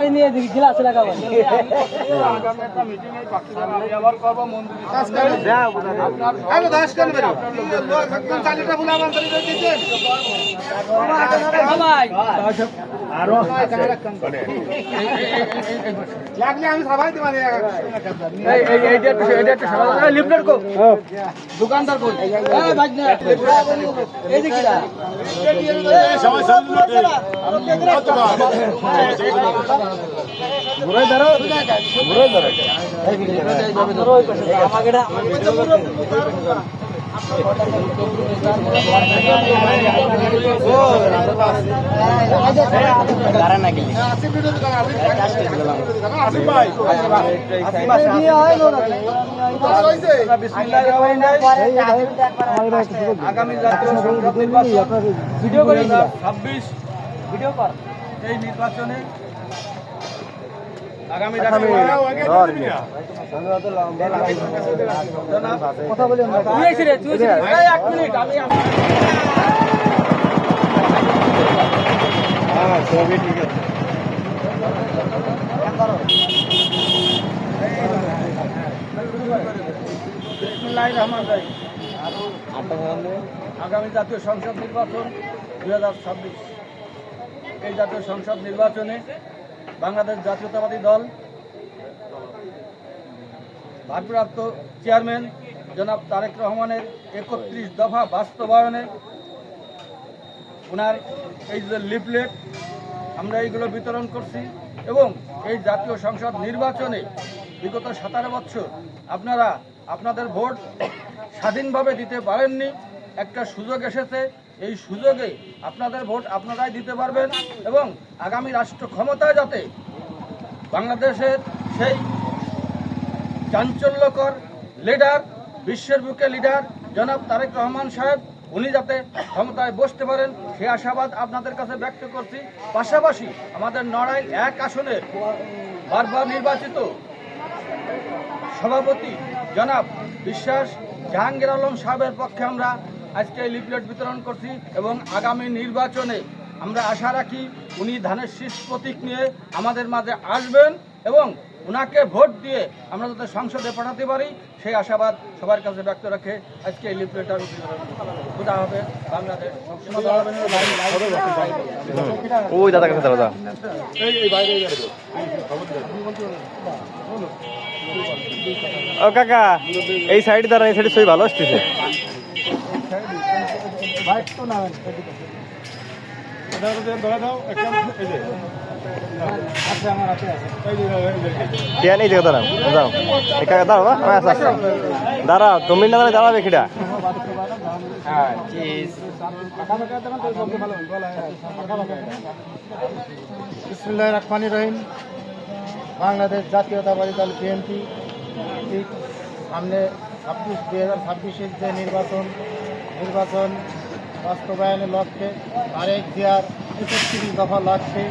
গাড়ি নিয়ে জেলা আছে লাগাবো আগামী একটা মিটিং এই বাকিদের আমি আবার করব মন্দির কাজ করে আপনার আগে দাস কেন বেরো একদম চালিটা বলে আমার তরি দিতে ভাই আরো লাগলে আমি সবাই দিই মানে এইটা একটু সবাই লিফলেট কো দোকানদার কই এই ভাই না এই যে কিরা সময় ঘুরে দাঁড়াও আমাকে আগামী জাতীয় সংসদ নির্বাচন ভিডিও করে 26 ভিডিও কর এই নির্বাচনে আগামী কথা বলি আমরা তুই এসে তুই এসে এক মিনিট আমি হ্যাঁ সবই ঠিক আছে বিসমিল্লাহির রহমানির রহিম। আগামী জাতীয় সংসদ নির্বাচন 2026 এই জাতীয় সংসদ নির্বাচনে বাংলাদেশ জাতীয়তাবাদী দল ভারপ্রাপ্ত চেয়ারম্যান জনাব তারেক রহমানের 31 দফা বাস্তবায়নে ওনার এই যে লিফলেট আমরা এইগুলো বিতরণ করছি এবং এই জাতীয় সংসদ নির্বাচনে বিগত 17 বছর আপনারা আপনাদের ভোট স্বাধীনভাবে দিতে পারেননি, একটা সুযোগ এসেছে। এই সুযোগে আপনাদের ভোট আপনারাই দিতে পারবেন এবং আগামী রাষ্ট্র ক্ষমতায় যাতে বাংলাদেশের সেই চাঞ্চল্যকর লিডার, বিশ্বের বুকে লিডার জনাব তারেক রহমান সাহেব উনি যাতে ক্ষমতায় বসতে পারেন সেই আশাবাদ আপনাদের কাছে ব্যক্ত করছি। পাশাপাশি আমাদের নড়াইল 1 আসনের বারবার নির্বাচিত সভাপতি জনাব বিশ্বাস জাহাঙ্গীর আলম সাহেবের পক্ষে আমরা আজকে এই লিফলেট বিতরণ করছি এবং আগামী নির্বাচনে আমরা আশা রাখি উনি ধানের শীষ প্রতীক নিয়ে আমাদের মাঝে আসবেন এবং ওনাকে ভোট দিয়ে আমরা যাতে সংসদে পাঠাতে পারি সেই আশাবাদ সবার কাছে ব্যক্ত রাখে আজকে এই লিফলেট আমি বিতরণ খোদা হবে বাংলাদেশ। ওই দাদা কাছে দাদা ও কাকা এই সাইড দাঁড়া, এই সাইডে ছবি ভালো আসতেছে। কেন এই জায়গা দাঁড়াও, যাও একা দাঁড়াও বা আমি আসতে আসছি দাঁড়াও, তুমি না দাঁড়ালে দাঁড়াবে খিটা। বিসমিল্লাহির রহমানির রহিম। বাংলাদেশ জাতীয়তাবাদী দল বিএনপি ঠিক সামনে 2026-এর যে নির্বাচন বাস্তবায়নের লক্ষ্যে তারেক জিয়ার 31 দফা লক্ষ্যে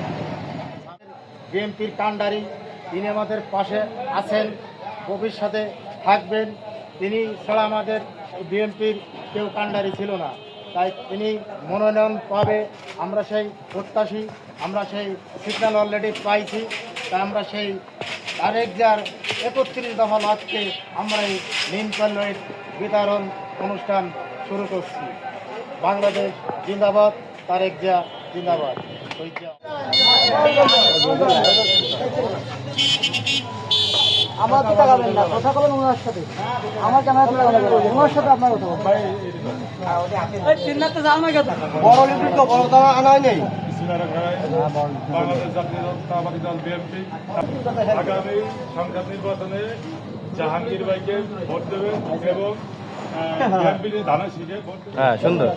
বিএনপির কাণ্ডারি তিনি আমাদের পাশে আছেন, ভবিষ্যতে থাকবেন। তিনি ছাড়া আমাদের বিএনপির কেউ কাণ্ডারি ছিল না, তাই তিনি মনোনয়ন পাবে আমরা সেই প্রত্যাশী, আমরা সেই সিগন্যাল অলরেডি পাইছি। তাই আমরা সেই তারেক জিয়ার 31 দফা লক্ষ্যে আমরা এই লিঙ্কন বিতরণ অনুষ্ঠান শুরু করছি। বাংলাদেশ জিন্দাবাদ, তারেক জিয়া জিন্দাবাদ। আমার তো টাকাবেন না, কথা বলেন ওনার সাথে, আমার ক্যামেরা তুলে ওনার সাথে আপনার কথা বলবেন। চিন্নাতে যাও না কেন বড় লিপির তো বড় দাম আনাই নেই। বাংলাদেশ জাতীয়তাবাদী দল বিএনপি আগামী সংসদ নির্বাচনে জাহাঙ্গীর ভাইকে ভোট দেবে এবং বিএনপি ধানের শীষে ভোট দেবে। হ্যাঁ সুন্দর।